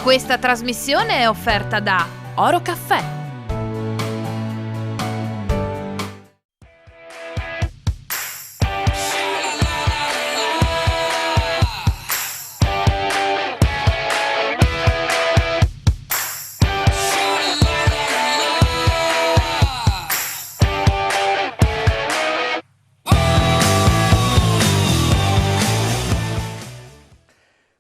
Questa trasmissione è offerta da Oro Caffè.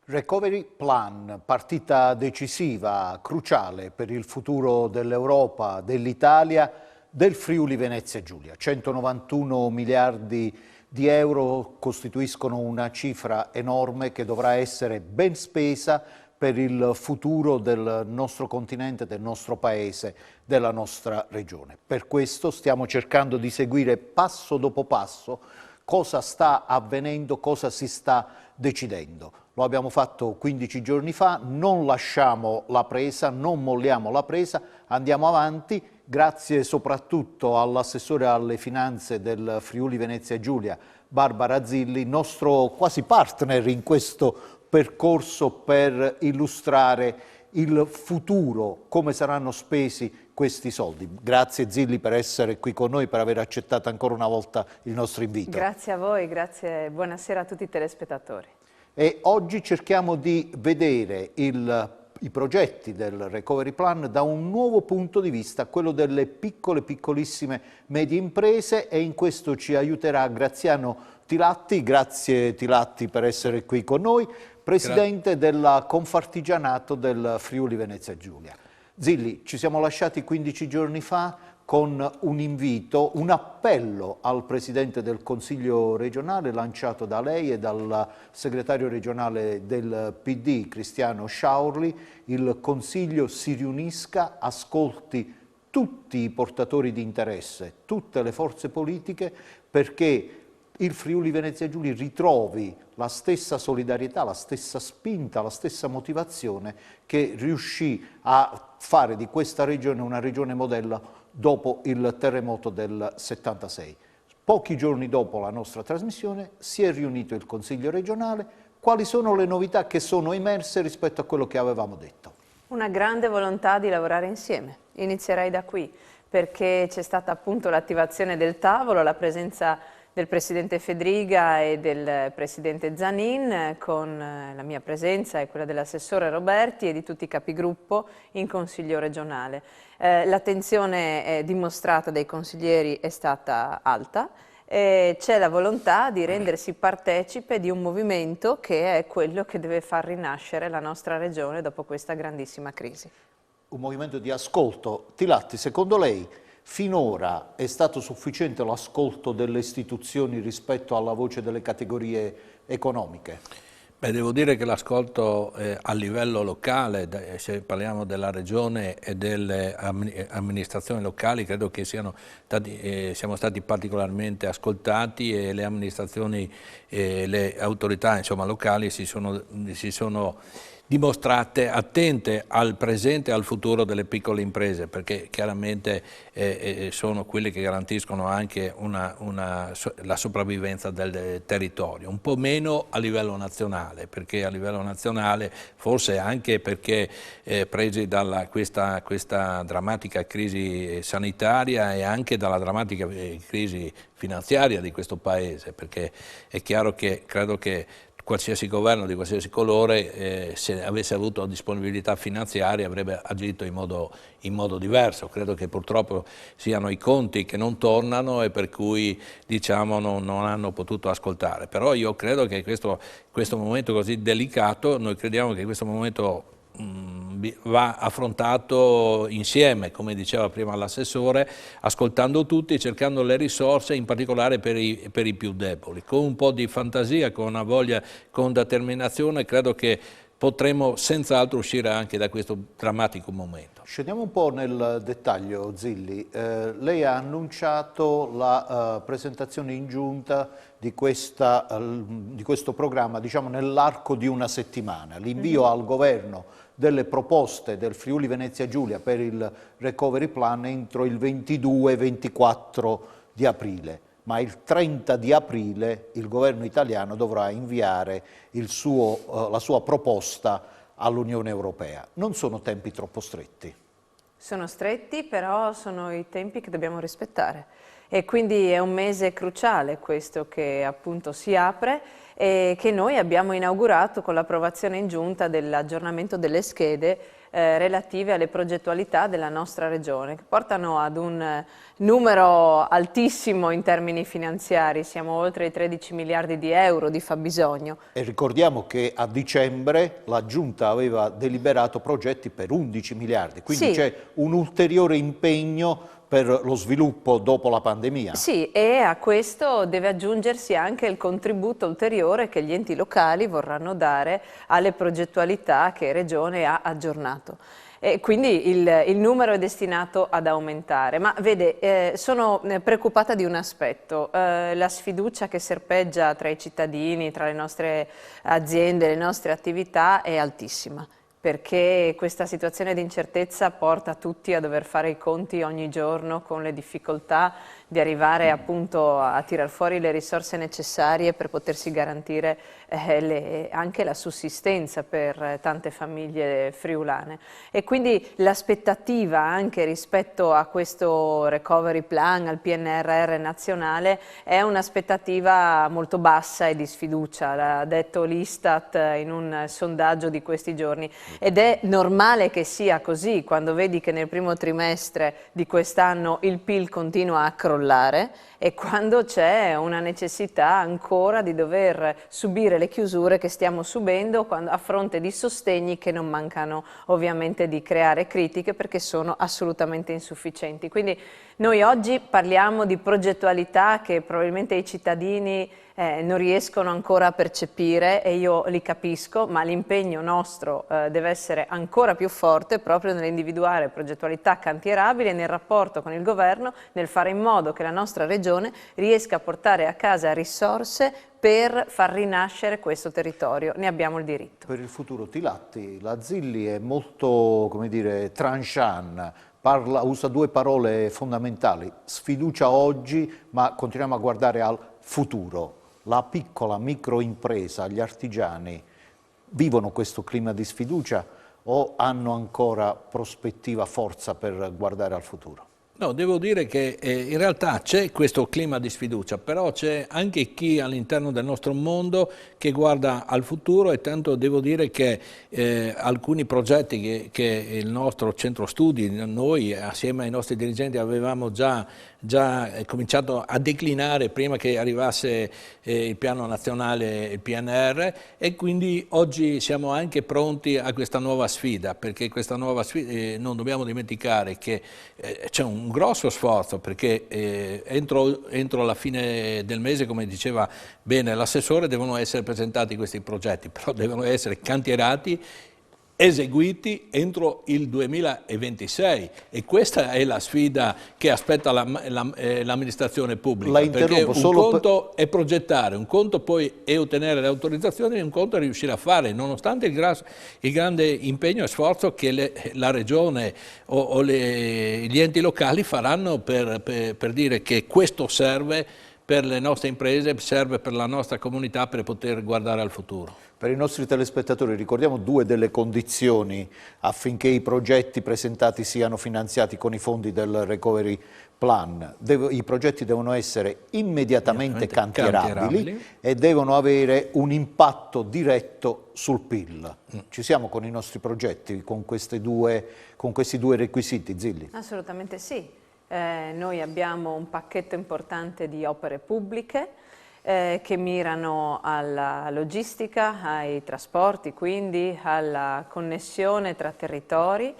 Recovery Plan, partita decisiva, cruciale per il futuro dell'Europa, dell'Italia, del Friuli Venezia Giulia. 191 miliardi di euro costituiscono una cifra enorme che dovrà essere ben spesa per il futuro del nostro continente, del nostro paese, della nostra regione. Per questo stiamo cercando di seguire passo dopo passo cosa sta avvenendo, cosa si sta decidendo. Lo abbiamo fatto 15 giorni fa, non lasciamo la presa, non molliamo la presa, andiamo avanti, grazie soprattutto all'assessore alle finanze del Friuli Venezia Giulia, Barbara Zilli, nostro quasi partner in questo percorso per illustrare il futuro, come saranno spesi questi soldi. Grazie Zilli per essere qui con noi, per aver accettato ancora una volta il nostro invito. Grazie a voi, grazie, buonasera a tutti i telespettatori. E oggi cerchiamo di vedere i progetti del Recovery Plan da un nuovo punto di vista, quello delle piccolissime medie imprese, e in questo ci aiuterà Graziano Tilatti. Grazie Tilatti per essere qui con noi, Presidente della Confartigianato del Friuli Venezia Giulia. Zilli, ci siamo lasciati 15 giorni fa con un invito, un appello al Presidente del Consiglio regionale lanciato da lei e dal segretario regionale del PD, Cristiano Sciaurli. Il Consiglio si riunisca, ascolti tutti i portatori di interesse, tutte le forze politiche, perché il Friuli Venezia Giulia ritrovi la stessa solidarietà, la stessa spinta, la stessa motivazione che riuscì a fare di questa regione una regione modello dopo il terremoto del 76. Pochi giorni dopo la nostra trasmissione si è riunito il Consiglio regionale. Quali sono le novità che sono emerse rispetto a quello che avevamo detto? Una grande volontà di lavorare insieme. Inizierei da qui, perché c'è stata appunto l'attivazione del tavolo, la presenza del Presidente Fedriga e del Presidente Zanin, con la mia presenza e quella dell'assessore Roberti e di tutti i capigruppo in Consiglio regionale. L'attenzione dimostrata dai consiglieri è stata alta, c'è la volontà di rendersi partecipe di un movimento che è quello che deve far rinascere la nostra regione dopo questa grandissima crisi. Un movimento di ascolto. Tilatti, secondo lei finora è stato sufficiente l'ascolto delle istituzioni rispetto alla voce delle categorie economiche? Beh, devo dire che l'ascolto a livello locale, se parliamo della regione e delle amministrazioni locali, credo che siamo stati particolarmente ascoltati, e le amministrazioni e le autorità, insomma, locali si sono dimostrate attente al presente e al futuro delle piccole imprese, perché chiaramente sono quelle che garantiscono anche la sopravvivenza del territorio. Un po' meno a livello nazionale, perché a livello nazionale, forse anche perché presi da questa drammatica crisi sanitaria e anche dalla drammatica crisi finanziaria di questo Paese, perché è chiaro che credo che qualsiasi governo di qualsiasi colore, se avesse avuto disponibilità finanziaria, avrebbe agito in modo diverso. Credo che purtroppo siano i conti che non tornano e per cui, diciamo, non hanno potuto ascoltare. Però io credo che questo momento così delicato, noi crediamo che questo momento va affrontato insieme, come diceva prima l'assessore, ascoltando tutti, cercando le risorse, in particolare per i più deboli. Con un po' di fantasia, con una voglia, con determinazione, credo che potremo senz'altro uscire anche da questo drammatico momento. Scendiamo un po' nel dettaglio, Zilli. Lei ha annunciato la presentazione in giunta di questo programma, diciamo, nell'arco di una settimana. L'invio al governo delle proposte del Friuli Venezia Giulia per il Recovery Plan entro il 22-24 di aprile. Ma il 30 di aprile il governo italiano dovrà inviare la sua proposta all'Unione Europea. Non sono tempi troppo stretti? Sono stretti, però sono i tempi che dobbiamo rispettare. E quindi è un mese cruciale questo che appunto si apre e che noi abbiamo inaugurato con l'approvazione in giunta dell'aggiornamento delle schede relative alle progettualità della nostra regione, che portano ad un numero altissimo in termini finanziari, siamo oltre i 13 miliardi di euro di fabbisogno. E ricordiamo che a dicembre la Giunta aveva deliberato progetti per 11 miliardi, quindi sì, c'è un ulteriore impegno per lo sviluppo dopo la pandemia. Sì, e a questo deve aggiungersi anche il contributo ulteriore che gli enti locali vorranno dare alle progettualità che Regione ha aggiornato. E quindi il numero è destinato ad aumentare. Ma vede, sono preoccupata di un aspetto, la sfiducia che serpeggia tra i cittadini, tra le nostre aziende, le nostre attività è altissima, perché questa situazione di incertezza porta tutti a dover fare i conti ogni giorno con le difficoltà di arrivare appunto a tirar fuori le risorse necessarie per potersi garantire anche la sussistenza per tante famiglie friulane. E quindi l'aspettativa anche rispetto a questo recovery plan, al PNRR nazionale, è un'aspettativa molto bassa e di sfiducia, l'ha detto l'Istat in un sondaggio di questi giorni. Ed è normale che sia così quando vedi che nel primo trimestre di quest'anno il PIL continua a crollare e quando c'è una necessità ancora di dover subire le chiusure che stiamo subendo a fronte di sostegni che non mancano ovviamente di creare critiche perché sono assolutamente insufficienti. Quindi noi oggi parliamo di progettualità che probabilmente i cittadini non riescono ancora a percepire e io li capisco, ma l'impegno nostro deve essere ancora più forte proprio nell'individuare progettualità cantierabili e nel rapporto con il governo, nel fare in modo che la nostra regione riesca a portare a casa risorse per far rinascere questo territorio. Ne abbiamo il diritto. Per il futuro Tilatti, la Zilli è molto, come dire, tranchant, usa due parole fondamentali, sfiducia oggi, ma continuiamo a guardare al futuro. La piccola microimpresa, gli artigiani, vivono questo clima di sfiducia o hanno ancora prospettiva, forza per guardare al futuro? No, devo dire che in realtà c'è questo clima di sfiducia, però c'è anche chi all'interno del nostro mondo che guarda al futuro e tanto devo dire che alcuni progetti che il nostro centro studi, noi assieme ai nostri dirigenti avevamo già cominciato a declinare prima che arrivasse il piano nazionale, il PNR, e quindi oggi siamo anche pronti a questa nuova sfida, perché questa nuova sfida non dobbiamo dimenticare che c'è un grosso sforzo perché entro la fine del mese, come diceva bene l'assessore, devono essere presentati questi progetti, però devono essere cantierati, eseguiti entro il 2026 e questa è la sfida che aspetta l'amministrazione pubblica, perché un conto è progettare, un conto poi è ottenere le autorizzazioni e un conto è riuscire a fare, nonostante il grande impegno e sforzo che la regione o gli enti locali faranno per dire che questo serve per le nostre imprese, serve per la nostra comunità per poter guardare al futuro. Per i nostri telespettatori ricordiamo due delle condizioni affinché i progetti presentati siano finanziati con i fondi del Recovery Plan. I progetti devono essere immediatamente cantierabili e devono avere un impatto diretto sul PIL. Ci siamo con i nostri progetti, con questi due requisiti, Zilli? Assolutamente sì. Noi abbiamo un pacchetto importante di opere pubbliche che mirano alla logistica, ai trasporti, quindi alla connessione tra territori.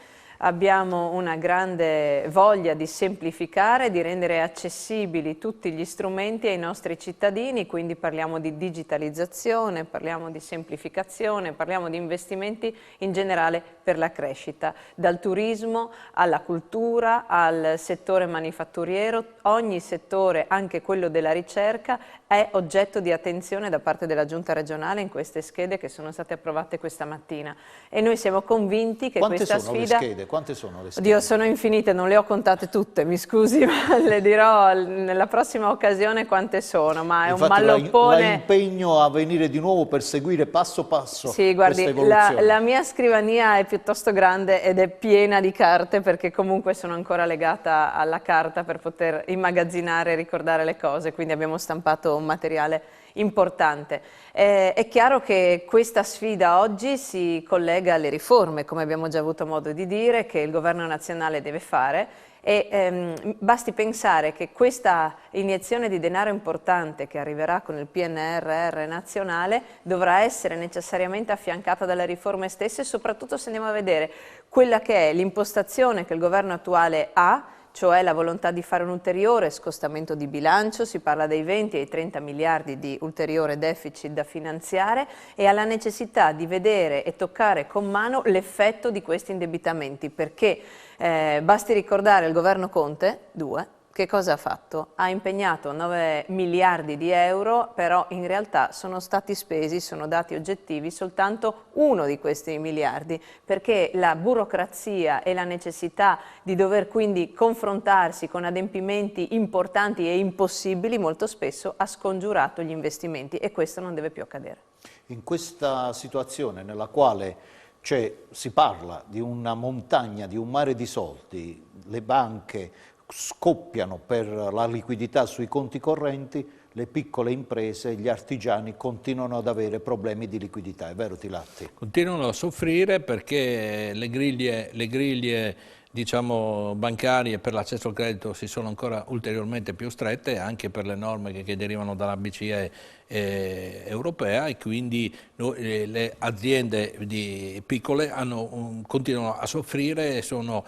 Abbiamo una grande voglia di semplificare, di rendere accessibili tutti gli strumenti ai nostri cittadini, quindi parliamo di digitalizzazione, parliamo di semplificazione, parliamo di investimenti in generale per la crescita, dal turismo alla cultura, al settore manifatturiero, ogni settore, anche quello della ricerca, è oggetto di attenzione da parte della Giunta regionale in queste schede che sono state approvate questa mattina e noi siamo convinti che Quante questa sono sfida... le schede? sfide? Quante sono le sfide? Oddio, sono infinite, non le ho contate tutte, mi scusi, ma le dirò nella prossima occasione quante sono, ma è un malloppone. La impegno a venire di nuovo per seguire passo passo sì, guardi, questa evoluzione. la mia scrivania è piuttosto grande ed è piena di carte, perché comunque sono ancora legata alla carta per poter immagazzinare e ricordare le cose, quindi abbiamo stampato un materiale importante. È chiaro che questa sfida oggi si collega alle riforme, come abbiamo già avuto modo di dire, che il governo nazionale deve fare, e basti pensare che questa iniezione di denaro importante che arriverà con il PNRR nazionale dovrà essere necessariamente affiancata dalle riforme stesse, soprattutto se andiamo a vedere quella che è l'impostazione che il governo attuale ha, cioè la volontà di fare un ulteriore scostamento di bilancio, si parla dei 20 ai 30 miliardi di ulteriore deficit da finanziare, e alla necessità di vedere e toccare con mano l'effetto di questi indebitamenti, perché basti ricordare il governo Conte 2, che cosa ha fatto? Ha impegnato 9 miliardi di euro, però in realtà sono stati spesi, sono dati oggettivi, soltanto uno di questi miliardi, perché la burocrazia e la necessità di dover quindi confrontarsi con adempimenti importanti e impossibili molto spesso ha scongiurato gli investimenti, e questo non deve più accadere. In questa situazione nella quale si parla di una montagna, di un mare di soldi, le banche scoppiano per la liquidità sui conti correnti, le piccole imprese, gli artigiani continuano ad avere problemi di liquidità, è vero Tilatti? Continuano a soffrire perché le griglie diciamo, bancarie per l'accesso al credito si sono ancora ulteriormente più strette, anche per le norme che derivano dalla BCE europea, e quindi le aziende piccole continuano a soffrire e sono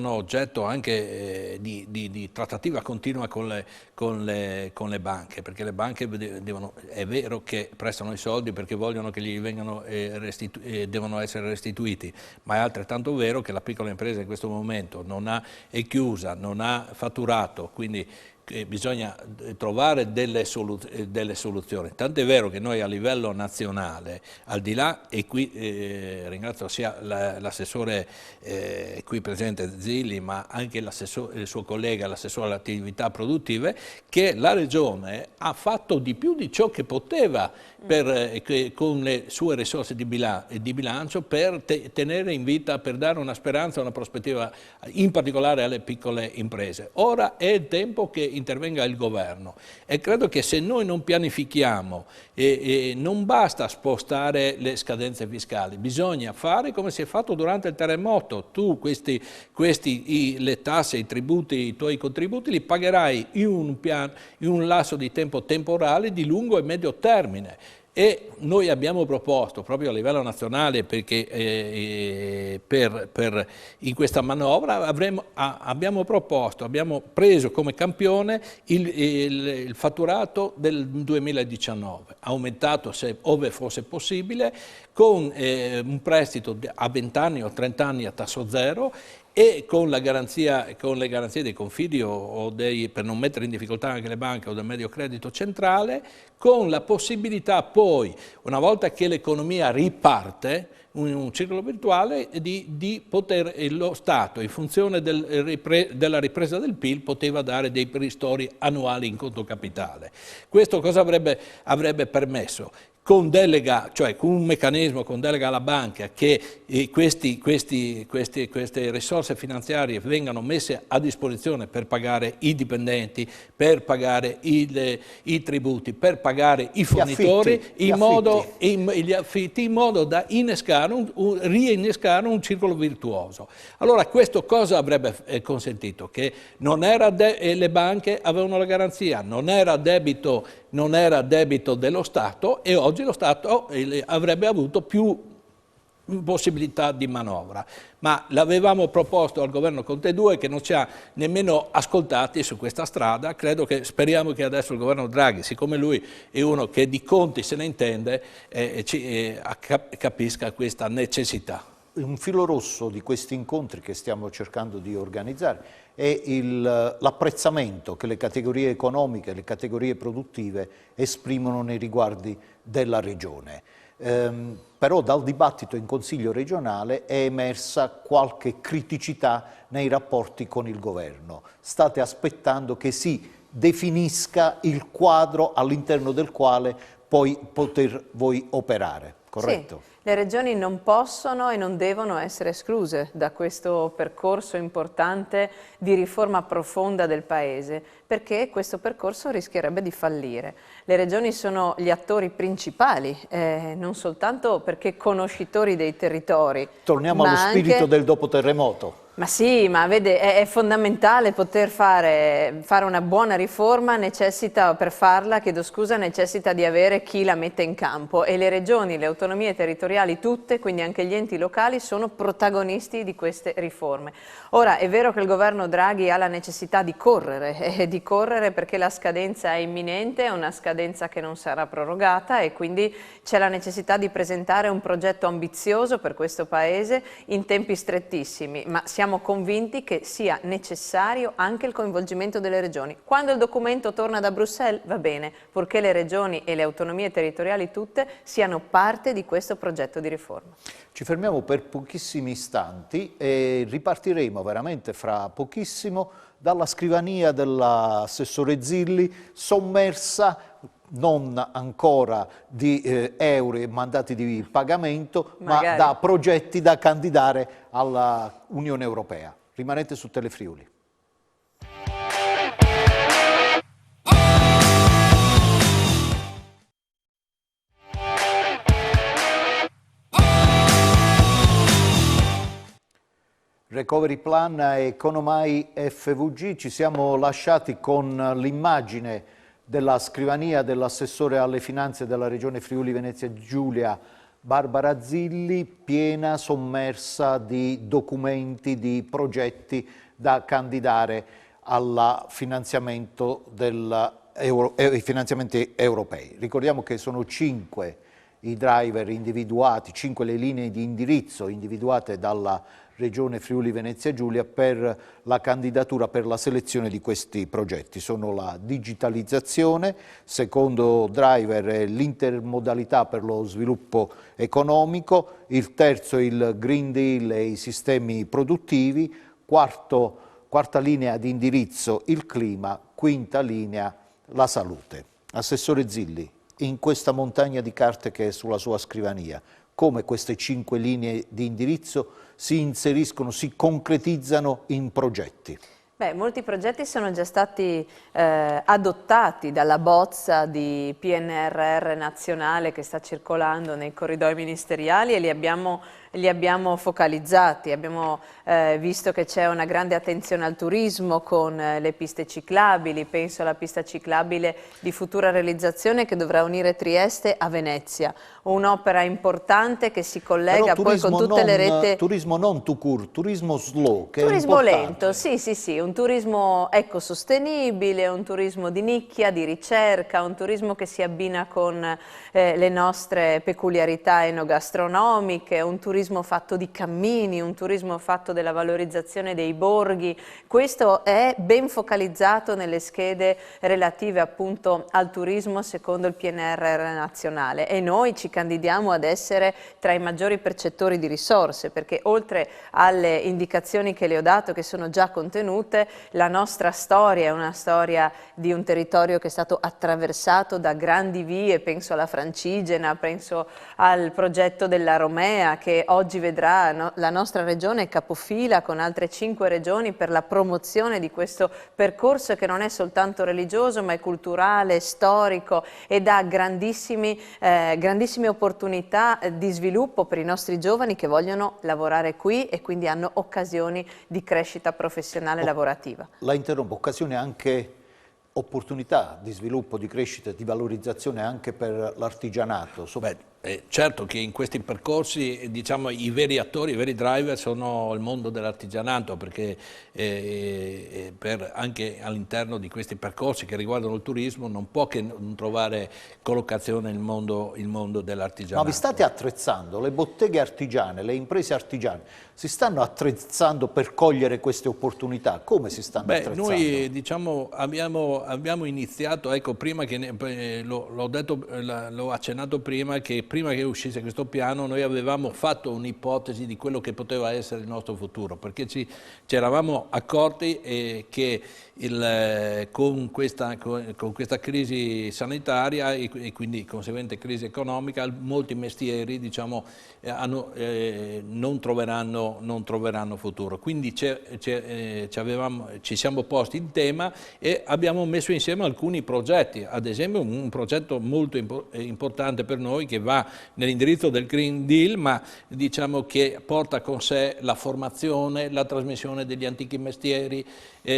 oggetto anche di trattativa continua con le banche, perché le banche è vero che prestano i soldi perché vogliono che gli vengano devono essere restituiti, ma è altrettanto vero che la piccola impresa in questo momento è chiusa, non ha fatturato, quindi bisogna trovare delle soluzioni. Tant'è vero che noi a livello nazionale, al di là, e qui ringrazio sia l'assessore qui presente Zilli, ma anche il suo collega, l'assessore alle attività produttive, che la Regione ha fatto di più di ciò che poteva con le sue risorse di bilancio per tenere in vita, per dare una speranza, una prospettiva, in particolare alle piccole imprese. Ora è il tempo che intervenga il governo, e credo che se noi non pianifichiamo non basta spostare le scadenze fiscali, bisogna fare come si è fatto durante il terremoto. Tu le tasse, i tributi, i tuoi contributi li pagherai in un lasso di tempo temporale di lungo e medio termine. E noi abbiamo proposto proprio a livello nazionale, perché in questa manovra abbiamo preso come campione il fatturato del 2019, aumentato ove fosse possibile, con un prestito a 20 anni o 30 anni a tasso zero, e con le garanzie dei confidi per non mettere in difficoltà anche le banche o del medio credito centrale, con la possibilità poi, una volta che l'economia riparte, un ciclo virtuale, di poter lo Stato, in funzione della ripresa del PIL, poteva dare dei ristori annuali in conto capitale. Questo cosa avrebbe permesso? Con delega, cioè con un meccanismo, con delega alla banca, che queste risorse finanziarie vengano messe a disposizione per pagare i dipendenti, per pagare i tributi, per pagare i fornitori, gli affitti, in modo da rinnescare un circolo virtuoso. Allora questo cosa avrebbe consentito? Che le banche avevano la garanzia, non era debito dello Stato, e oggi lo Stato avrebbe avuto più possibilità di manovra. Ma l'avevamo proposto al governo Conte 2, che non ci ha nemmeno ascoltati su questa strada. Speriamo che adesso il governo Draghi, siccome lui è uno che di conti se ne intende, capisca questa necessità. Un filo rosso di questi incontri che stiamo cercando di organizzare è l'apprezzamento che le categorie economiche, le categorie produttive esprimono nei riguardi della Regione. Però dal dibattito in Consiglio regionale è emersa qualche criticità nei rapporti con il governo. State aspettando che si definisca il quadro all'interno del quale poi poter voi operare, corretto? Sì. Le regioni non possono e non devono essere escluse da questo percorso importante di riforma profonda del Paese, perché questo percorso rischierebbe di fallire. Le regioni sono gli attori principali, non soltanto perché conoscitori dei territori. Torniamo allo spirito del dopo terremoto. Ma sì, ma vede, è fondamentale poter fare una buona riforma, per farla, chiedo scusa, necessita di avere chi la mette in campo, e le regioni, le autonomie territoriali tutte, quindi anche gli enti locali, sono protagonisti di queste riforme. Ora, è vero che il governo Draghi ha la necessità di correre perché la scadenza è imminente, è una scadenza che non sarà prorogata, e quindi c'è la necessità di presentare un progetto ambizioso per questo Paese in tempi strettissimi, ma siamo convinti che sia necessario anche il coinvolgimento delle regioni. Quando il documento torna da Bruxelles va bene, purché le regioni e le autonomie territoriali tutte siano parte di questo progetto di riforma. Ci fermiamo per pochissimi istanti e ripartiremo veramente fra pochissimo dalla scrivania dell'assessore Zilli, sommersa non ancora di euro e mandati di pagamento, ma da progetti da candidare alla Unione Europea. Rimanete su Telefriuli. Recovery Plan e Economai FVG, ci siamo lasciati con l'immagine della scrivania dell'assessore alle finanze della Regione Friuli Venezia Giulia, Barbara Zilli, piena, sommersa di documenti, di progetti da candidare al finanziamento ai finanziamenti europei. Ricordiamo che sono 5 i driver individuati, 5 le linee di indirizzo individuate dalla Regione Friuli Venezia Giulia per la candidatura, per la selezione di questi progetti. Sono la digitalizzazione, secondo driver è l'intermodalità per lo sviluppo economico, il terzo il Green Deal e i sistemi produttivi, quarta linea di indirizzo il clima, quinta linea la salute. Assessore Zilli, in questa montagna di carte che è sulla sua scrivania, come queste 5 linee di indirizzo si inseriscono, si concretizzano in progetti? Beh, molti progetti sono già stati adottati dalla bozza di PNRR nazionale che sta circolando nei corridoi ministeriali, e li abbiamo focalizzati. Abbiamo visto che c'è una grande attenzione al turismo con le piste ciclabili. Penso alla pista ciclabile di futura realizzazione che dovrà unire Trieste a Venezia, un'opera importante che si collega poi con tutte le reti. Turismo non to cure, turismo slow, che turismo è importante. lento, sì, un turismo ecosostenibile, un turismo di nicchia, di ricerca, un turismo che si abbina con le nostre peculiarità enogastronomiche, un turismo fatto di cammini, un turismo fatto della valorizzazione dei borghi. Questo è ben focalizzato nelle schede relative appunto al turismo secondo il PNRR nazionale, e noi ci candidiamo ad essere tra i maggiori percettori di risorse, perché oltre alle indicazioni che le ho dato, che sono già contenute, la nostra storia è una storia di un territorio che è stato attraversato da grandi vie. Penso alla Francigena, penso al progetto della Romea, che oggi vedrà la nostra regione capofila con altre 5 regioni per la promozione di questo percorso, che non è soltanto religioso ma è culturale, storico, e dà grandissime opportunità di sviluppo per i nostri giovani che vogliono lavorare qui e quindi hanno occasioni di crescita professionale e lavorativa. La interrompo, occasione anche opportunità di sviluppo, di crescita, di valorizzazione anche per l'artigianato. Certo che in questi percorsi, diciamo, i veri attori, i veri driver sono il mondo dell'artigianato, perché anche all'interno di questi percorsi che riguardano il turismo non può che non trovare collocazione il mondo dell'artigianato. Ma vi state attrezzando, le botteghe artigiane, le imprese artigiane, si stanno attrezzando per cogliere queste opportunità? Come si stanno attrezzando? Noi diciamo, abbiamo iniziato, ecco, prima che l'ho accennato prima, che prima che uscisse questo piano noi avevamo fatto un'ipotesi di quello che poteva essere il nostro futuro, perché ci eravamo accorti che con questa crisi sanitaria e quindi conseguente crisi economica, molti mestieri, diciamo, non troveranno futuro. Quindi ci siamo posti in tema e abbiamo messo insieme alcuni progetti, ad esempio un progetto molto importante per noi che va nell'indirizzo del Green Deal, ma diciamo che porta con sé la formazione, la trasmissione degli antichi mestieri,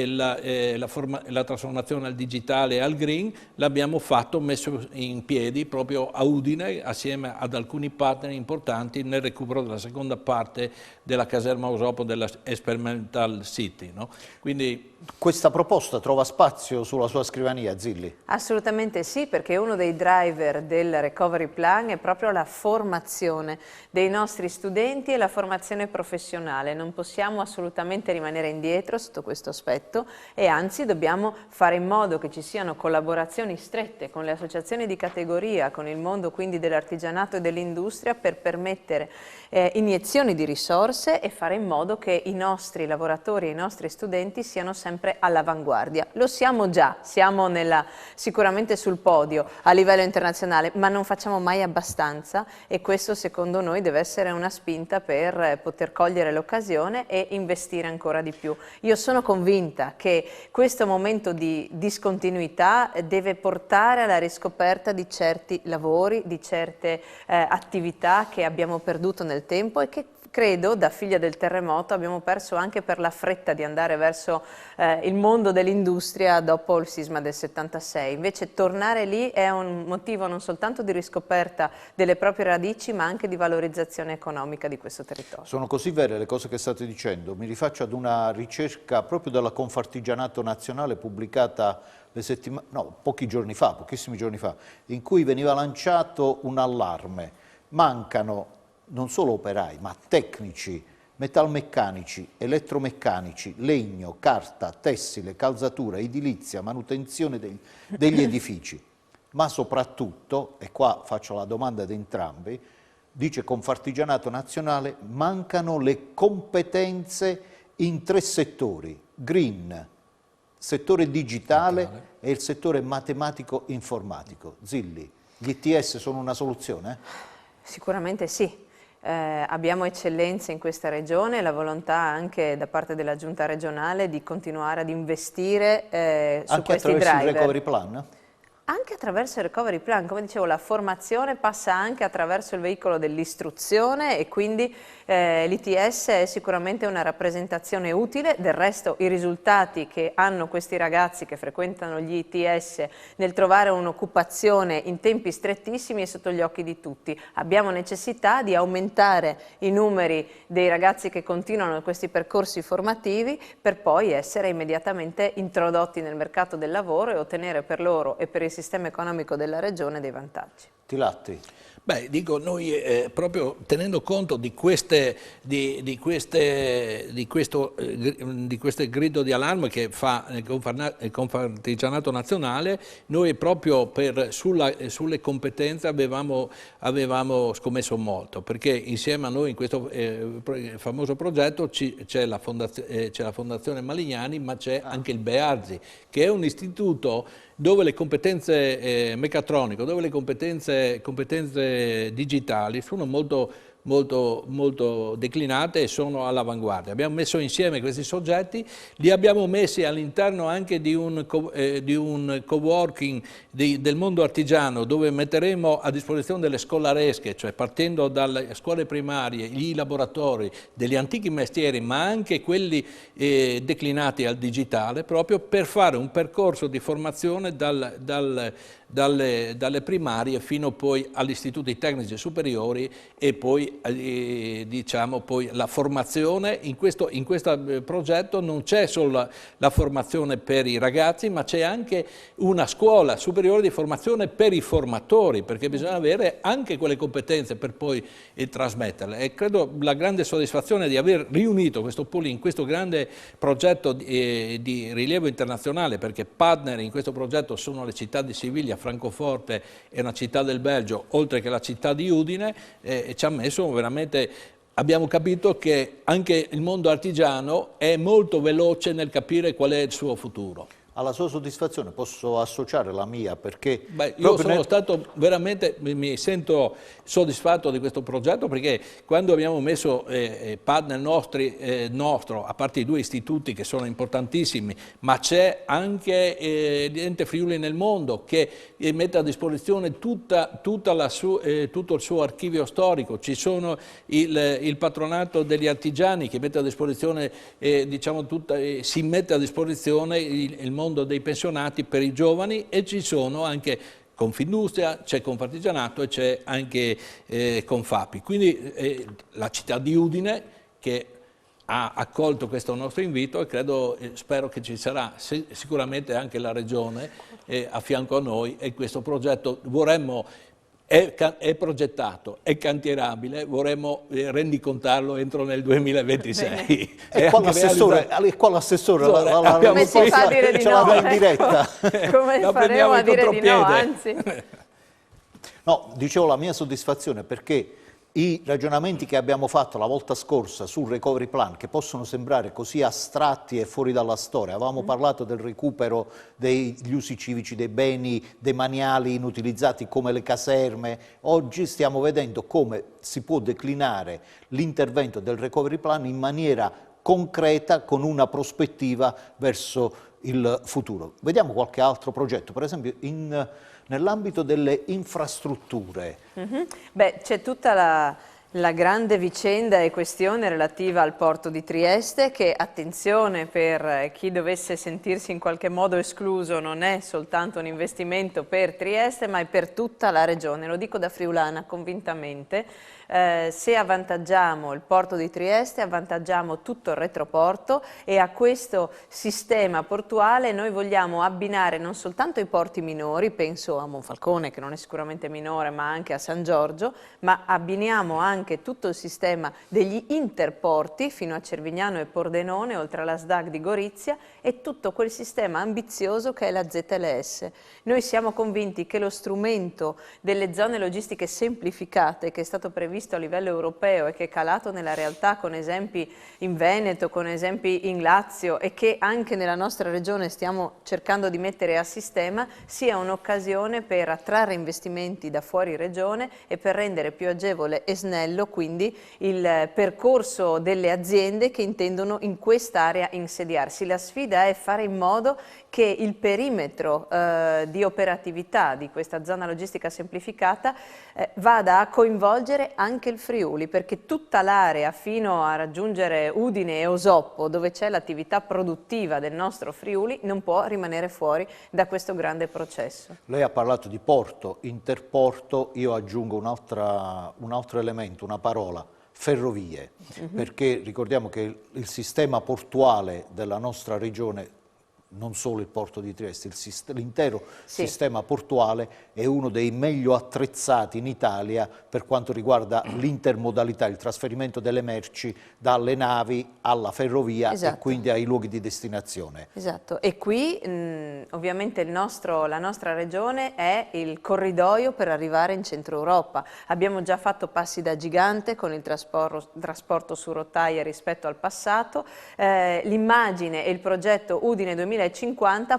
la trasformazione al digitale e al green. L'abbiamo messo in piedi proprio a Udine assieme ad alcuni partner importanti nel recupero della seconda parte della caserma Usopo della Experimental City, no? Quindi questa proposta trova spazio sulla sua scrivania, Zilli? Assolutamente sì, perché uno dei driver del Recovery Plan è proprio la formazione dei nostri studenti e la formazione professionale. Non possiamo assolutamente rimanere indietro sotto questo aspetto e anzi dobbiamo fare in modo che ci siano collaborazioni strette con le associazioni di categoria, con il mondo quindi dell'artigianato e dell'industria per permettere iniezioni di risorse e fare in modo che i nostri lavoratori e i nostri studenti siano sempre all'avanguardia. Lo siamo già, siamo sicuramente sul podio a livello internazionale, ma non facciamo mai abbastanza e questo secondo noi deve essere una spinta per poter cogliere l'occasione e investire ancora di più. Io sono convinta che questo momento di discontinuità deve portare alla riscoperta di certi lavori, di certe attività che abbiamo perduto nel tempo e che credo, da figlia del terremoto, abbiamo perso anche per la fretta di andare verso il mondo dell'industria dopo il sisma del 76. Invece tornare lì è un motivo non soltanto di riscoperta delle proprie radici, ma anche di valorizzazione economica di questo territorio. Sono così vere le cose che state dicendo. Mi rifaccio ad una ricerca proprio dalla Confartigianato Nazionale pubblicata pochi giorni fa, pochissimi giorni fa, in cui veniva lanciato un allarme. Mancano non solo operai, ma tecnici, metalmeccanici, elettromeccanici, legno, carta, tessile, calzatura, edilizia, manutenzione degli edifici. Ma soprattutto, e qua faccio la domanda ad entrambi, dice Confartigianato Nazionale, mancano le competenze in 3 settori: green, settore digitale e il settore matematico-informatico. Zilli, gli ITS sono una soluzione? Sicuramente sì. Abbiamo eccellenze in questa regione, la volontà anche da parte della giunta regionale di continuare ad investire su anche questi driver. Anche attraverso il Recovery Plan? Anche attraverso il Recovery Plan, come dicevo, la formazione passa anche attraverso il veicolo dell'istruzione e quindi l'ITS è sicuramente una rappresentazione utile. Del resto i risultati che hanno questi ragazzi che frequentano gli ITS nel trovare un'occupazione in tempi strettissimi è sotto gli occhi di tutti. Abbiamo necessità di aumentare i numeri dei ragazzi che continuano questi percorsi formativi per poi essere immediatamente introdotti nel mercato del lavoro e ottenere per loro e per il sistema economico della regione dei vantaggi. Tilatti. Beh, dico, noi proprio tenendo conto di questo grido di allarme che fa il Confartigianato Nazionale, noi proprio sulle competenze avevamo scommesso molto, perché insieme a noi in questo famoso progetto c'è la Fondazione Malignani, ma c'è anche il Bearzi, che è un istituto dove le competenze meccatroniche, dove le competenze digitali sono molto declinate e sono all'avanguardia. Abbiamo messo insieme questi soggetti, li abbiamo messi all'interno anche di un coworking del mondo artigiano, dove metteremo a disposizione delle scolaresche, cioè partendo dalle scuole primarie, i laboratori degli antichi mestieri, ma anche quelli declinati al digitale, proprio per fare un percorso di formazione dalle primarie fino poi agli istituti tecnici superiori e poi poi, diciamo, poi la formazione. In questo progetto non c'è solo la formazione per i ragazzi, ma c'è anche una scuola superiore di formazione per i formatori, perché bisogna avere anche quelle competenze per poi trasmetterle. E credo la grande soddisfazione di aver riunito questo pool in questo grande progetto di rilievo internazionale, perché partner in questo progetto sono le città di Siviglia, Francoforte e una città del Belgio, oltre che la città di Udine, e ci ha messo veramente. Abbiamo capito che anche il mondo artigiano è molto veloce nel capire qual è il suo futuro. Alla sua soddisfazione posso associare la mia, perché io sono stato veramente, mi sento soddisfatto di questo progetto, perché quando abbiamo messo partner nostro, a parte i 2 istituti che sono importantissimi, ma c'è anche l'Ente Friuli nel Mondo che mette a disposizione tutto il suo archivio storico, ci sono il patronato degli artigiani che mette a disposizione, diciamo, si mette a disposizione il mondo dei pensionati per i giovani, e ci sono anche Confindustria, c'è Confartigianato e c'è anche Confapi. Quindi la città di Udine che ha accolto questo nostro invito, e spero che ci sarà sicuramente anche la Regione a fianco a noi, e questo progetto è progettato, è cantierabile, vorremmo rendicontarlo entro nel 2026. E qua l'assessore come si fa a dire di no? in diretta. Come faremo a dire di no, anzi. No, dicevo la mia soddisfazione perché i ragionamenti che abbiamo fatto la volta scorsa sul recovery plan, che possono sembrare così astratti e fuori dalla storia, avevamo parlato del recupero degli usi civici, dei beni demaniali inutilizzati come le caserme, oggi stiamo vedendo come si può declinare l'intervento del recovery plan in maniera concreta, con una prospettiva verso il futuro. Vediamo qualche altro progetto, per esempio nell'ambito delle infrastrutture. Beh, c'è tutta la grande vicenda e questione relativa al porto di Trieste, che, attenzione, per chi dovesse sentirsi in qualche modo escluso, non è soltanto un investimento per Trieste, ma è per tutta la regione. Lo dico da friulana convintamente. Se avvantaggiamo il porto di Trieste, avvantaggiamo tutto il retroporto, e a questo sistema portuale noi vogliamo abbinare non soltanto i porti minori, penso a Monfalcone, che non è sicuramente minore, ma anche a San Giorgio, ma abbiniamo anche tutto il sistema degli interporti fino a Cervignano e Pordenone, oltre alla SDAG di Gorizia, e tutto quel sistema ambizioso che è la ZLS. Noi siamo convinti che lo strumento delle zone logistiche semplificate, che è stato previsto a livello europeo e che è calato nella realtà con esempi in Veneto, con esempi in Lazio, e che anche nella nostra regione stiamo cercando di mettere a sistema, sia un'occasione per attrarre investimenti da fuori regione e per rendere più agevole e snello quindi il percorso delle aziende che intendono in quest'area insediarsi. La sfida è fare in modo che il perimetro di operatività di questa zona logistica semplificata vada a coinvolgere anche il Friuli, perché tutta l'area fino a raggiungere Udine e Osoppo, dove c'è l'attività produttiva del nostro Friuli, non può rimanere fuori da questo grande processo. Lei ha parlato di porto, interporto, io aggiungo un altro elemento, una parola: ferrovie, perché ricordiamo che il sistema portuale della nostra regione, non solo il porto di Trieste, l'intero sistema portuale è uno dei meglio attrezzati in Italia per quanto riguarda l'intermodalità, il trasferimento delle merci dalle navi alla ferrovia e quindi ai luoghi di destinazione. Esatto, e qui ovviamente la nostra regione è il corridoio per arrivare in centro Europa. Abbiamo già fatto passi da gigante con il trasporto su rotaia rispetto al passato. L'immagine e il progetto Udine 2050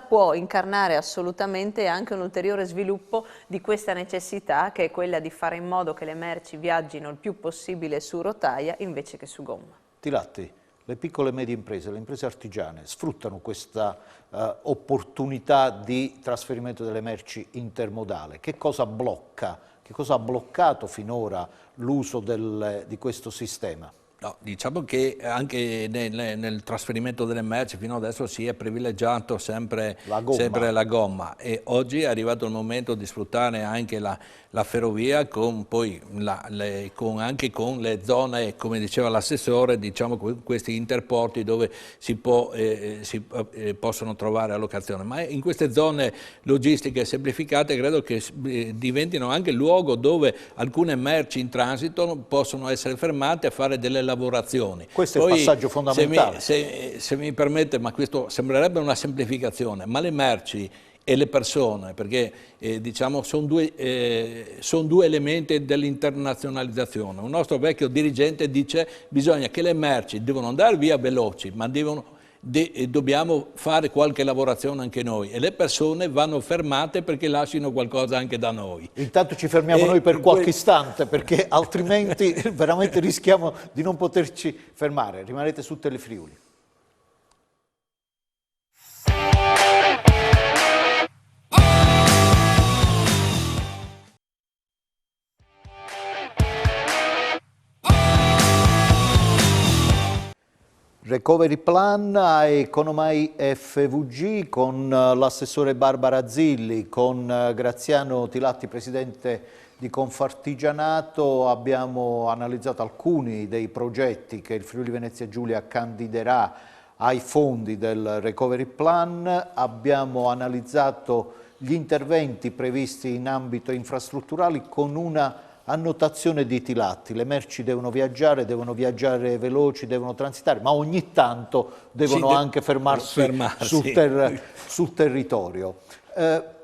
può incarnare assolutamente anche un ulteriore sviluppo di questa necessità, che è quella di fare in modo che le merci viaggino il più possibile su rotaia invece che su gomma. Tilatti, le piccole e medie imprese, le imprese artigiane sfruttano questa opportunità di trasferimento delle merci intermodale? Che cosa blocca? Che cosa ha bloccato finora l'uso di questo sistema? No, diciamo che anche nel trasferimento delle merci fino adesso si è privilegiato sempre la gomma, e oggi è arrivato il momento di sfruttare anche la ferrovia anche con le zone, come diceva l'assessore, diciamo questi interporti dove si possono trovare allocazione. Ma in queste zone logistiche semplificate credo che diventino anche il luogo dove alcune merci in transito possono essere fermate a fare delle lavorazioni. Questo è il passaggio fondamentale. Se mi permette, ma questo sembrerebbe una semplificazione, ma le merci e le persone, perché diciamo sono due elementi dell'internazionalizzazione. Un nostro vecchio dirigente dice che bisogna che le merci devono andare via veloci, ma dobbiamo fare qualche lavorazione anche noi, e le persone vanno fermate perché lasciano qualcosa anche da noi. Intanto ci fermiamo noi per qualche istante, perché altrimenti veramente rischiamo di non poterci fermare. Rimanete su Telefriuli. Recovery Plan a Economai FVG con l'assessore Barbara Zilli, con Graziano Tilatti, presidente di Confartigianato. Abbiamo analizzato alcuni dei progetti che il Friuli Venezia Giulia candiderà ai fondi del Recovery Plan, abbiamo analizzato gli interventi previsti in ambito infrastrutturale con una annotazione di Tilatti: le merci devono viaggiare veloci, devono transitare, ma ogni tanto devono anche fermarsi. Sul territorio.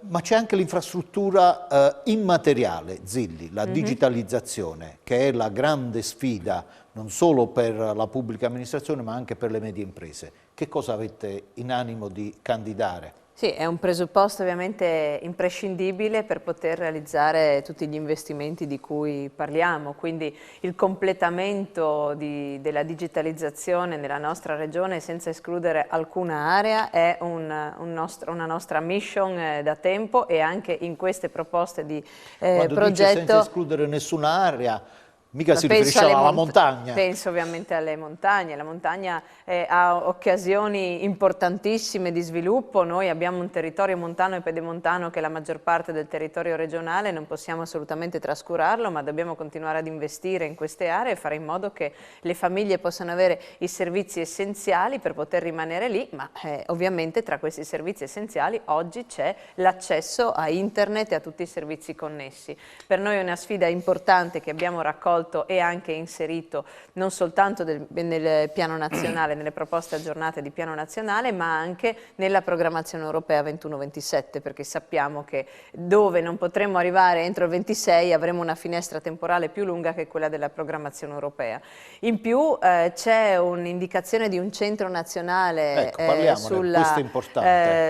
Ma c'è anche l'infrastruttura immateriale, Zilli, la digitalizzazione, che è la grande sfida non solo per la pubblica amministrazione ma anche per le medie imprese. Che cosa avete in animo di candidare? Sì, è un presupposto ovviamente imprescindibile per poter realizzare tutti gli investimenti di cui parliamo, quindi il completamento della digitalizzazione nella nostra regione senza escludere alcuna area è una nostra mission da tempo, e anche in queste proposte di progetto. Quando dice senza escludere nessuna area, mica si riferisce alla montagna. Penso ovviamente alle montagne. La montagna ha occasioni importantissime di sviluppo. Noi abbiamo un territorio montano e pedemontano che è la maggior parte del territorio regionale, non possiamo assolutamente trascurarlo, ma dobbiamo continuare ad investire in queste aree e fare in modo che le famiglie possano avere i servizi essenziali per poter rimanere lì, ma ovviamente tra questi servizi essenziali oggi c'è l'accesso a internet e a tutti i servizi connessi. Per noi è una sfida importante che abbiamo raccolto e anche inserito non soltanto nel piano nazionale, nelle proposte aggiornate di piano nazionale, ma anche nella programmazione europea 21-27, perché sappiamo che dove non potremo arrivare entro il 26 avremo una finestra temporale più lunga che quella della programmazione europea. In più c'è un'indicazione di un centro nazionale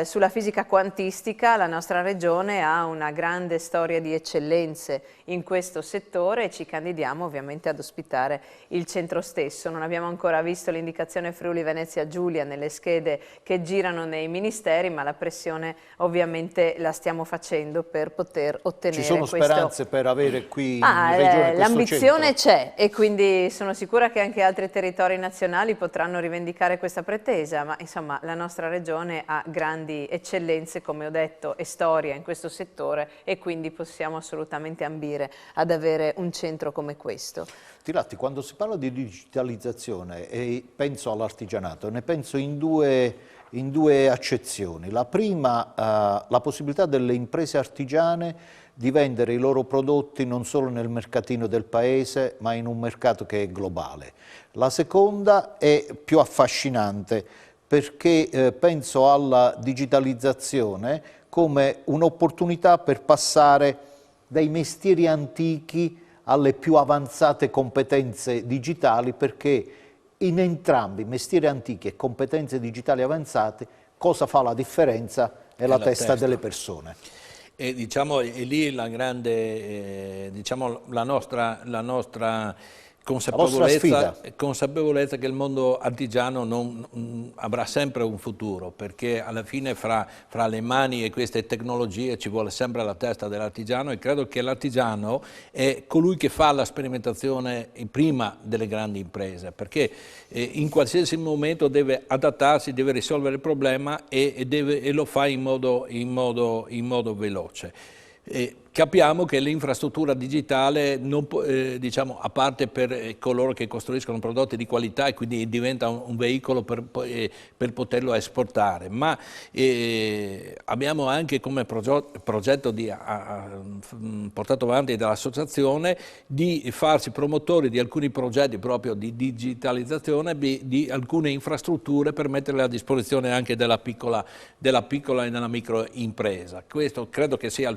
sulla fisica quantistica. La nostra regione ha una grande storia di eccellenze in questo settore e ci candidiamo ovviamente ad ospitare il centro stesso. Non abbiamo ancora visto l'indicazione Friuli Venezia Giulia nelle schede che girano nei ministeri, ma la pressione ovviamente la stiamo facendo per poter ottenere. Ci sono speranze per avere qui in regione questo l'ambizione c'è, e quindi sono sicura che anche altri territori nazionali potranno rivendicare questa pretesa, ma insomma la nostra regione ha grandi eccellenze, come ho detto, e storia in questo settore, e quindi possiamo assolutamente ambire ad avere un centro come questo. Tilatti, quando si parla di digitalizzazione e penso all'artigianato, ne penso in due accezioni. La prima, la possibilità delle imprese artigiane di vendere i loro prodotti non solo nel mercatino del paese, ma in un mercato che è globale. La seconda è più affascinante, perché penso alla digitalizzazione come un'opportunità per passare dai mestieri antichi alle più avanzate competenze digitali, perché in entrambi, mestieri antichi e competenze digitali avanzate, cosa fa la differenza? È la testa delle persone. E diciamo è lì la grande, diciamo la nostra consapevolezza che il mondo artigiano avrà sempre un futuro, perché alla fine fra le mani e queste tecnologie ci vuole sempre la testa dell'artigiano, e credo che l'artigiano è colui che fa la sperimentazione prima delle grandi imprese, perché in qualsiasi momento deve adattarsi, deve risolvere il problema e lo fa in modo veloce. Capiamo che l'infrastruttura digitale, diciamo, a parte per coloro che costruiscono prodotti di qualità e quindi diventa un veicolo per poterlo esportare, ma abbiamo anche come progetto portato avanti dall'associazione di farsi promotori di alcuni progetti proprio di digitalizzazione di alcune infrastrutture per metterle a disposizione anche della piccola e della microimpresa. Questo credo che sia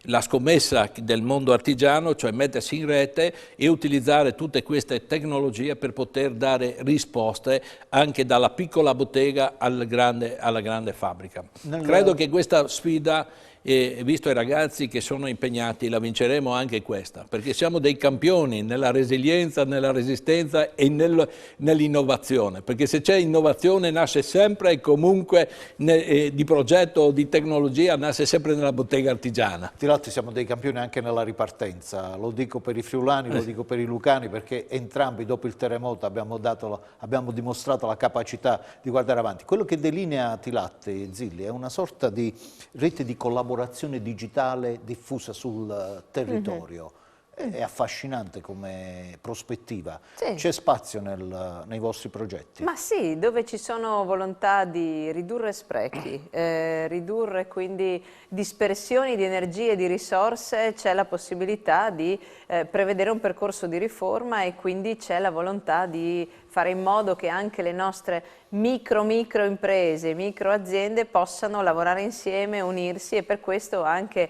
la scommessa del mondo artigiano, cioè mettersi in rete e utilizzare tutte queste tecnologie per poter dare risposte anche dalla piccola bottega alla grande fabbrica. Credo che questa sfida, visto i ragazzi che sono impegnati, la vinceremo anche questa, perché siamo dei campioni nella resilienza, nella resistenza e nell'innovazione, perché se c'è innovazione nasce sempre e comunque di progetto o di tecnologia nasce sempre nella bottega artigiana. Tilatti, siamo dei campioni anche nella ripartenza, lo dico per i friulani, lo dico per i lucani, perché entrambi dopo il terremoto abbiamo dimostrato la capacità di guardare avanti. Quello che delinea Tilatti, Zilli, è una sorta di rete di collaborazione digitale diffusa sul territorio. È affascinante come prospettiva. Sì. C'è spazio nei vostri progetti? Ma sì, dove ci sono volontà di ridurre sprechi, ridurre quindi dispersioni di energie e di risorse, c'è la possibilità di prevedere un percorso di riforma, e quindi c'è la volontà di fare in modo che anche le nostre micro imprese, micro aziende possano lavorare insieme, unirsi, e per questo anche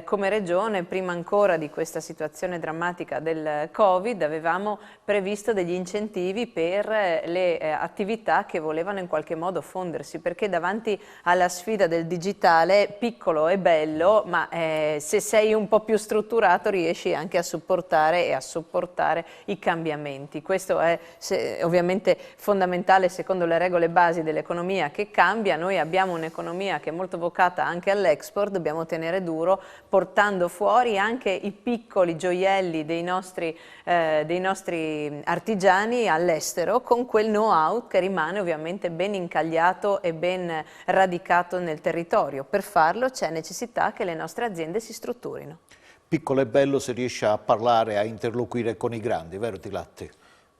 come Regione, prima ancora di questa situazione drammatica del Covid, avevamo previsto degli incentivi per le attività che volevano in qualche modo fondersi, perché davanti alla sfida del digitale, piccolo è bello, ma se sei un po' più strutturato riesci anche a supportare e a sopportare i cambiamenti. Questo è ovviamente fondamentale secondo le regole basi dell'economia che cambia. Noi abbiamo un'economia che è molto vocata anche all'export, dobbiamo tenere duro portando fuori anche i piccoli gioielli dei nostri artigiani all'estero, con quel know-how che rimane ovviamente ben incagliato e ben radicato nel territorio. Per farlo c'è necessità che le nostre aziende si strutturino. Piccolo e bello se riesce a parlare, a interloquire con i grandi, vero Tilatti?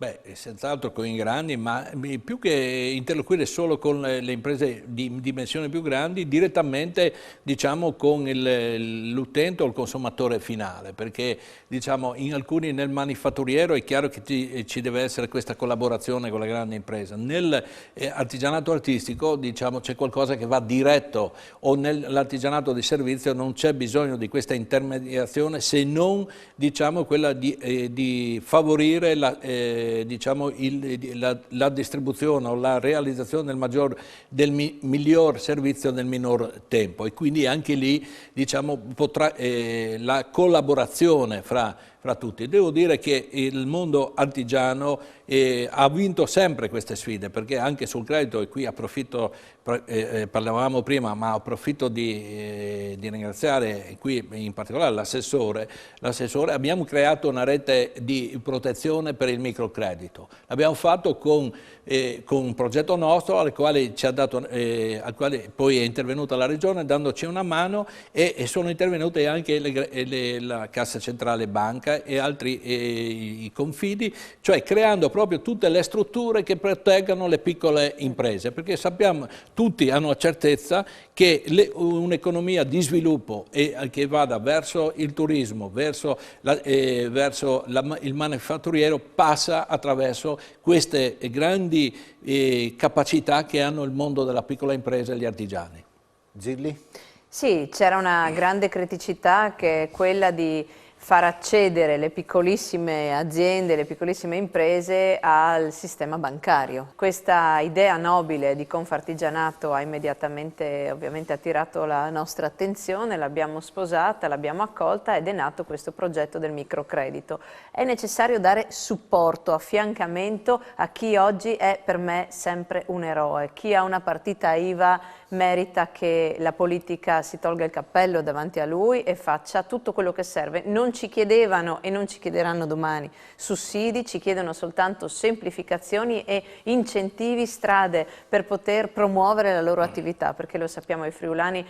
Beh, senz'altro con i grandi, ma più che interloquire solo con le imprese di dimensioni più grandi, direttamente diciamo con l'utente o il consumatore finale, perché diciamo nel manifatturiero è chiaro che ci deve essere questa collaborazione con la grande impresa. Nell'artigianato artistico diciamo c'è qualcosa che va diretto, o nell'artigianato di servizio non c'è bisogno di questa intermediazione, se non diciamo quella di favorire diciamo la distribuzione o la realizzazione del miglior servizio nel minor tempo, e quindi anche lì diciamo la collaborazione fra tutti. Devo dire che il mondo artigiano ha vinto sempre queste sfide, perché anche sul credito, e qui approfitto, parlavamo prima, ma approfitto di ringraziare qui in particolare l'assessore, abbiamo creato una rete di protezione per il microcredito. L'abbiamo fatto con un progetto nostro al quale poi è intervenuta la Regione dandoci una mano, e sono intervenute anche la Cassa Centrale Banca e altri i confidi, cioè creando proprio tutte le strutture che proteggano le piccole imprese, perché sappiamo, tutti hanno la certezza che un'economia di sviluppo e che vada verso il turismo, verso il manifatturiero, passa attraverso queste grandi capacità che hanno il mondo della piccola impresa e gli artigiani. Zilli? Sì, c'era una grande criticità che è quella di far accedere le piccolissime aziende, le piccolissime imprese al sistema bancario. Questa idea nobile di Confartigianato ha immediatamente ovviamente attirato la nostra attenzione, l'abbiamo sposata, l'abbiamo accolta ed è nato questo progetto del microcredito. È necessario dare supporto, affiancamento a chi oggi è per me sempre un eroe. Chi ha una partita IVA merita che la politica si tolga il cappello davanti a lui e faccia tutto quello che serve. Non ci chiedevano e non ci chiederanno domani sussidi, ci chiedono soltanto semplificazioni e incentivi, strade per poter promuovere la loro attività, perché lo sappiamo, i friulani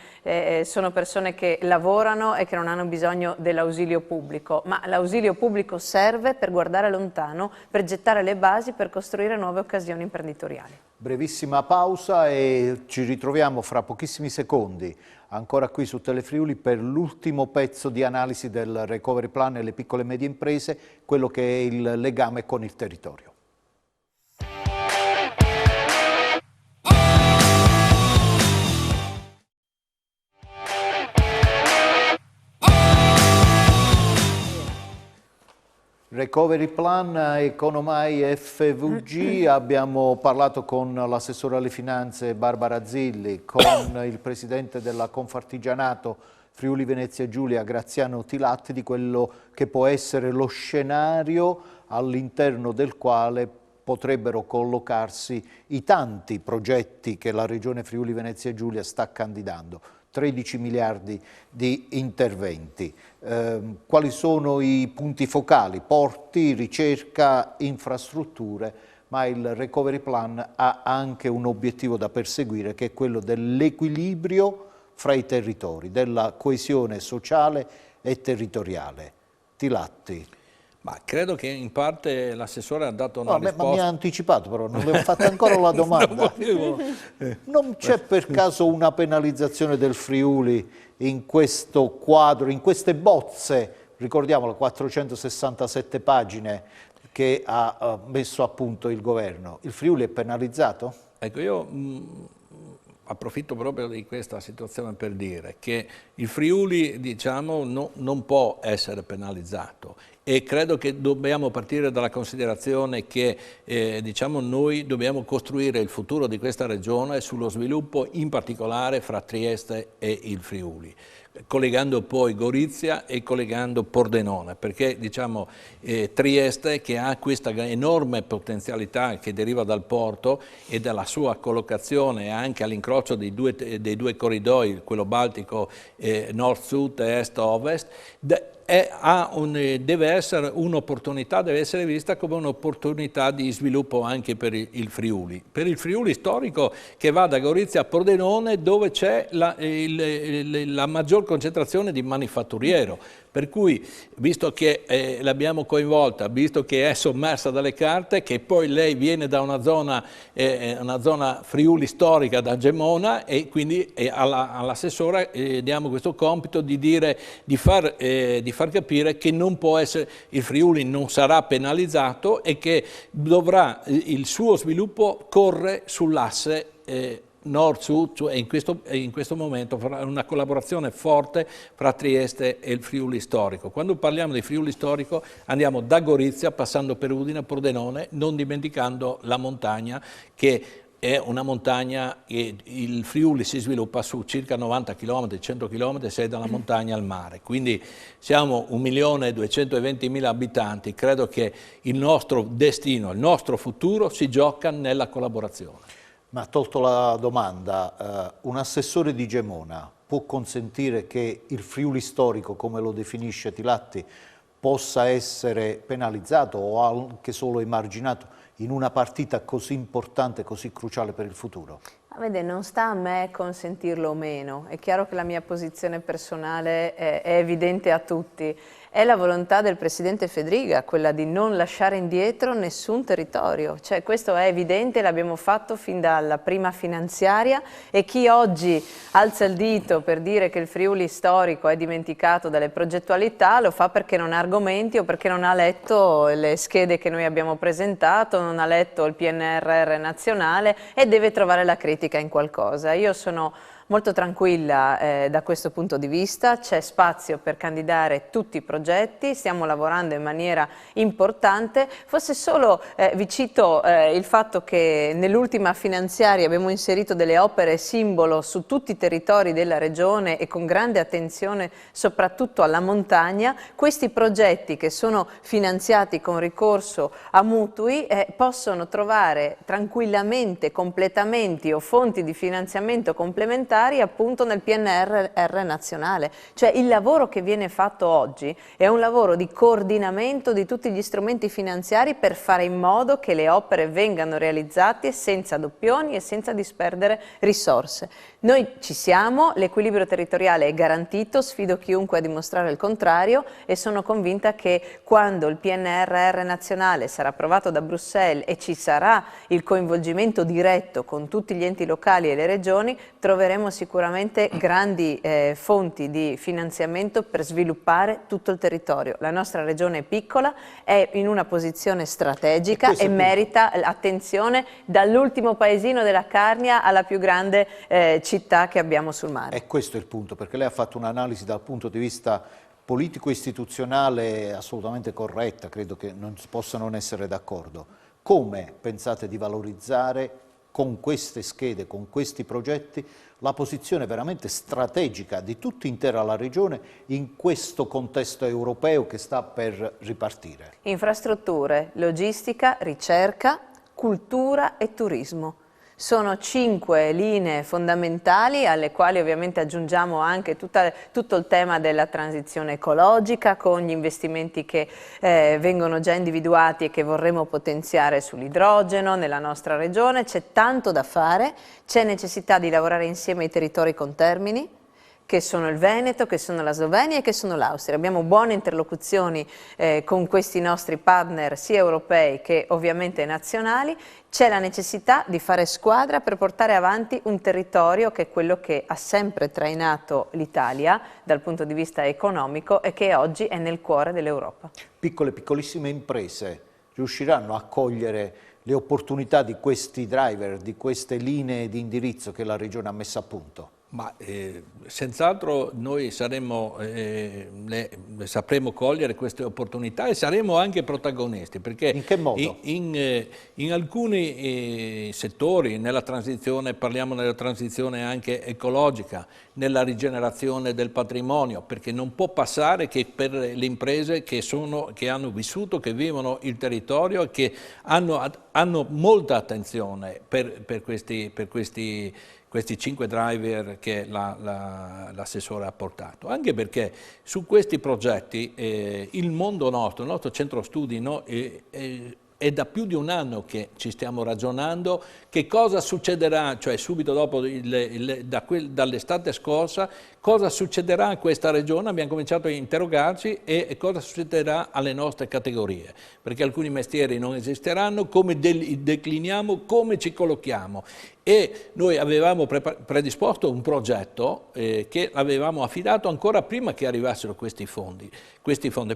sono persone che lavorano e che non hanno bisogno dell'ausilio pubblico, ma l'ausilio pubblico serve per guardare lontano, per gettare le basi, per costruire nuove occasioni imprenditoriali. Brevissima pausa e ci ritroviamo fra pochissimi secondi ancora qui su Telefriuli per l'ultimo pezzo di analisi del Recovery Plan e le piccole e medie imprese, quello che è il legame con il territorio. Recovery Plan, Economai FVG, abbiamo parlato con l'assessore alle finanze Barbara Zilli, con il presidente della Confartigianato Friuli Venezia Giulia Graziano Tilatti di quello che può essere lo scenario all'interno del quale potrebbero collocarsi i tanti progetti che la Regione Friuli Venezia Giulia sta candidando. 13 miliardi di interventi. Quali sono i punti focali? Porti, ricerca, infrastrutture, ma il Recovery Plan ha anche un obiettivo da perseguire che è quello dell'equilibrio fra i territori, della coesione sociale e territoriale. Tilatti. Ma credo che in parte l'assessore ha dato una risposta. Ma mi ha anticipato però, non le ho fatto ancora la domanda. Non c'è per caso una penalizzazione del Friuli in questo quadro, in queste bozze, ricordiamolo, 467 pagine che ha messo a punto il governo. Il Friuli è penalizzato? Ecco, io approfitto proprio di questa situazione per dire che il Friuli, diciamo, non può essere penalizzato. E credo che dobbiamo partire dalla considerazione che diciamo, noi dobbiamo costruire il futuro di questa regione sullo sviluppo in particolare fra Trieste e il Friuli, collegando poi Gorizia e collegando Pordenone, perché diciamo, Trieste che ha questa enorme potenzialità che deriva dal porto e dalla sua collocazione anche all'incrocio dei due corridoi, quello baltico nord-sud e est-ovest, deve essere un'opportunità, deve essere vista come un'opportunità di sviluppo anche per il Friuli. Per il Friuli storico che va da Gorizia a Pordenone dove c'è la maggior concentrazione di manifatturiero. Per cui, visto che l'abbiamo coinvolta, visto che è sommersa dalle carte, che poi lei viene da una zona Friuli storica, da Gemona, e quindi all'assessora diamo questo compito di far capire che non può essere, il Friuli non sarà penalizzato e che il suo sviluppo corre sull'asse nord-sud, e in questo momento una collaborazione forte fra Trieste e il Friuli storico. Quando parliamo di Friuli storico andiamo da Gorizia passando per Udine, Pordenone, non dimenticando la montagna che è una montagna che il Friuli si sviluppa su circa 90 km, 100 km, sei dalla montagna al mare. Quindi siamo 1.220.000 abitanti, credo che il nostro destino, il nostro futuro si gioca nella collaborazione. Ma tolto la domanda, un assessore di Gemona può consentire che il Friuli storico, come lo definisce Tilatti, possa essere penalizzato o anche solo emarginato in una partita così importante, così cruciale per il futuro? Vede, non sta a me consentirlo o meno, è chiaro che la mia posizione personale è evidente a tutti. È la volontà del Presidente Fedriga, quella di non lasciare indietro nessun territorio. Cioè, questo è evidente, l'abbiamo fatto fin dalla prima finanziaria e chi oggi alza il dito per dire che il Friuli storico è dimenticato dalle progettualità lo fa perché non ha argomenti o perché non ha letto le schede che noi abbiamo presentato, non ha letto il PNRR nazionale e deve trovare la critica in qualcosa. Io sono molto tranquilla da questo punto di vista, c'è spazio per candidare tutti i progetti, stiamo lavorando in maniera importante. Forse solo vi cito il fatto che nell'ultima finanziaria abbiamo inserito delle opere simbolo su tutti i territori della regione e con grande attenzione soprattutto alla montagna. Questi progetti che sono finanziati con ricorso a mutui possono trovare tranquillamente completamenti o fonti di finanziamento complementari appunto nel PNRR nazionale. Cioè il lavoro che viene fatto oggi è un lavoro di coordinamento di tutti gli strumenti finanziari per fare in modo che le opere vengano realizzate senza doppioni e senza disperdere risorse. Noi ci siamo, l'equilibrio territoriale è garantito, sfido chiunque a dimostrare il contrario e sono convinta che quando il PNRR nazionale sarà approvato da Bruxelles e ci sarà il coinvolgimento diretto con tutti gli enti locali e le regioni, troveremo sicuramente grandi fonti di finanziamento per sviluppare tutto il territorio. La nostra regione è piccola, è in una posizione strategica e merita attenzione dall'ultimo paesino della Carnia alla più grande città che abbiamo sul mare. E questo è il punto, perché lei ha fatto un'analisi dal punto di vista politico-istituzionale assolutamente corretta, credo che non si possa non essere d'accordo. Come pensate di valorizzare con queste schede, con questi progetti, la posizione veramente strategica di tutta intera la regione in questo contesto europeo che sta per ripartire? Infrastrutture, logistica, ricerca, cultura e turismo. Sono 5 linee fondamentali alle quali ovviamente aggiungiamo anche tutto il tema della transizione ecologica con gli investimenti che vengono già individuati e che vorremmo potenziare sull'idrogeno nella nostra regione. C'è tanto da fare, c'è necessità di lavorare insieme ai territori contermini, che sono il Veneto, che sono la Slovenia e che sono l'Austria. Abbiamo buone interlocuzioni con questi nostri partner sia europei che ovviamente nazionali. C'è la necessità di fare squadra per portare avanti un territorio che è quello che ha sempre trainato l'Italia dal punto di vista economico e che oggi è nel cuore dell'Europa. Piccole, piccolissime imprese riusciranno a cogliere le opportunità di questi driver, di queste linee di indirizzo che la regione ha messo a punto? Ma senz'altro noi sapremo cogliere queste opportunità e saremo anche protagonisti, perché in che modo? In alcuni settori, nella transizione, parliamo della transizione anche ecologica, nella rigenerazione del patrimonio, perché non può passare che per le imprese che hanno vissuto, che vivono il territorio e che hanno molta attenzione per questi 5 driver che l'assessore ha portato, anche perché su questi progetti il nostro centro studi è da più di un anno che ci stiamo ragionando che cosa succederà, cioè subito dopo dall'estate scorsa, cosa succederà a questa regione. Abbiamo cominciato a interrogarci e cosa succederà alle nostre categorie, perché alcuni mestieri non esisteranno, come decliniamo, come ci collochiamo. E noi avevamo predisposto un progetto che avevamo affidato ancora prima che arrivassero questi fondi,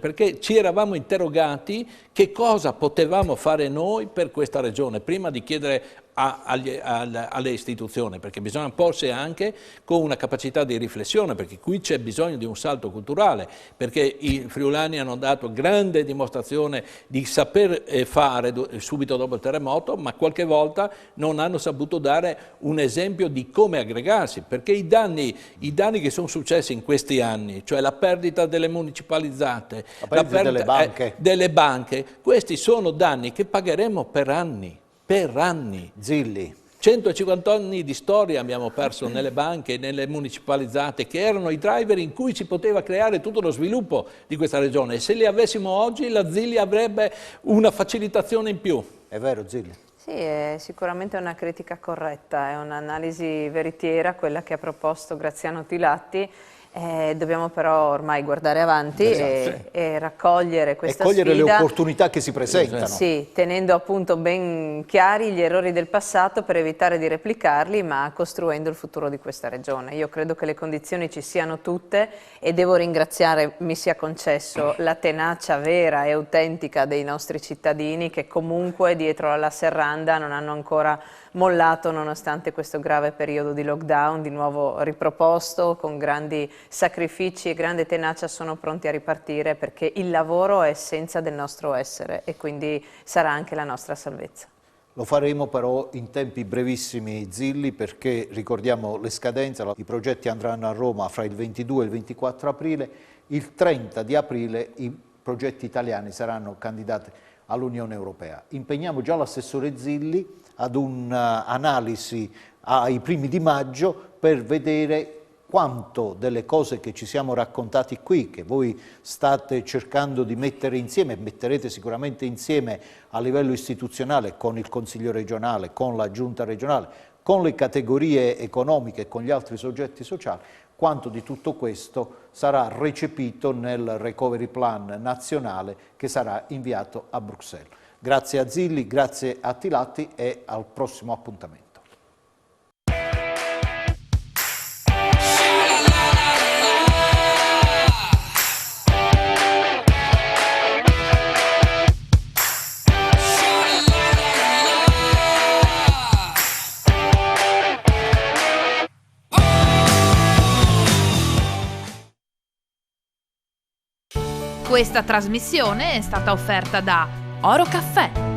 perché ci eravamo interrogati che cosa potevamo fare noi per questa regione, prima di chiedere alle istituzioni, perché bisogna porsi anche con una capacità di riflessione, perché qui c'è bisogno di un salto culturale, perché i friulani hanno dato grande dimostrazione di saper fare subito dopo il terremoto, ma qualche volta non hanno saputo dare un esempio di come aggregarsi, perché i danni che sono successi in questi anni, cioè la perdita delle municipalizzate, la perdita delle banche, questi sono danni che pagheremo per anni. Per anni. Zilli. 150 anni di storia abbiamo perso nelle banche, nelle municipalizzate, che erano i driver in cui si poteva creare tutto lo sviluppo di questa regione. E se li avessimo oggi, la Zilli avrebbe una facilitazione in più. È vero, Zilli? Sì, è sicuramente una critica corretta, è un'analisi veritiera, quella che ha proposto Graziano Tilatti. Dobbiamo però ormai guardare avanti e raccogliere questa cogliere sfida. le opportunità che si presentano. Sì, tenendo appunto ben chiari gli errori del passato per evitare di replicarli, ma costruendo il futuro di questa regione. Io credo che le condizioni ci siano tutte e devo ringraziare, mi sia concesso, la tenacia vera e autentica dei nostri cittadini che comunque dietro alla serranda non hanno ancora mollato nonostante questo grave periodo di lockdown, di nuovo riproposto, con grandi sacrifici e grande tenacia sono pronti a ripartire perché il lavoro è essenza del nostro essere e quindi sarà anche la nostra salvezza. Lo faremo però in tempi brevissimi, Zilli, perché ricordiamo le scadenze, i progetti andranno a Roma fra il 22 e il 24 aprile, il 30 di aprile i progetti italiani saranno candidati all'Unione Europea. Impegniamo già l'assessore Zilli ad un'analisi ai primi di maggio per vedere quanto delle cose che ci siamo raccontati qui, che voi state cercando di mettere insieme, metterete sicuramente insieme a livello istituzionale con il Consiglio regionale, con la Giunta regionale, con le categorie economiche e con gli altri soggetti sociali, quanto di tutto questo sarà recepito nel Recovery Plan nazionale che sarà inviato a Bruxelles. Grazie a Zilli, grazie a Tilatti e al prossimo appuntamento. Questa trasmissione è stata offerta da Oro Caffè.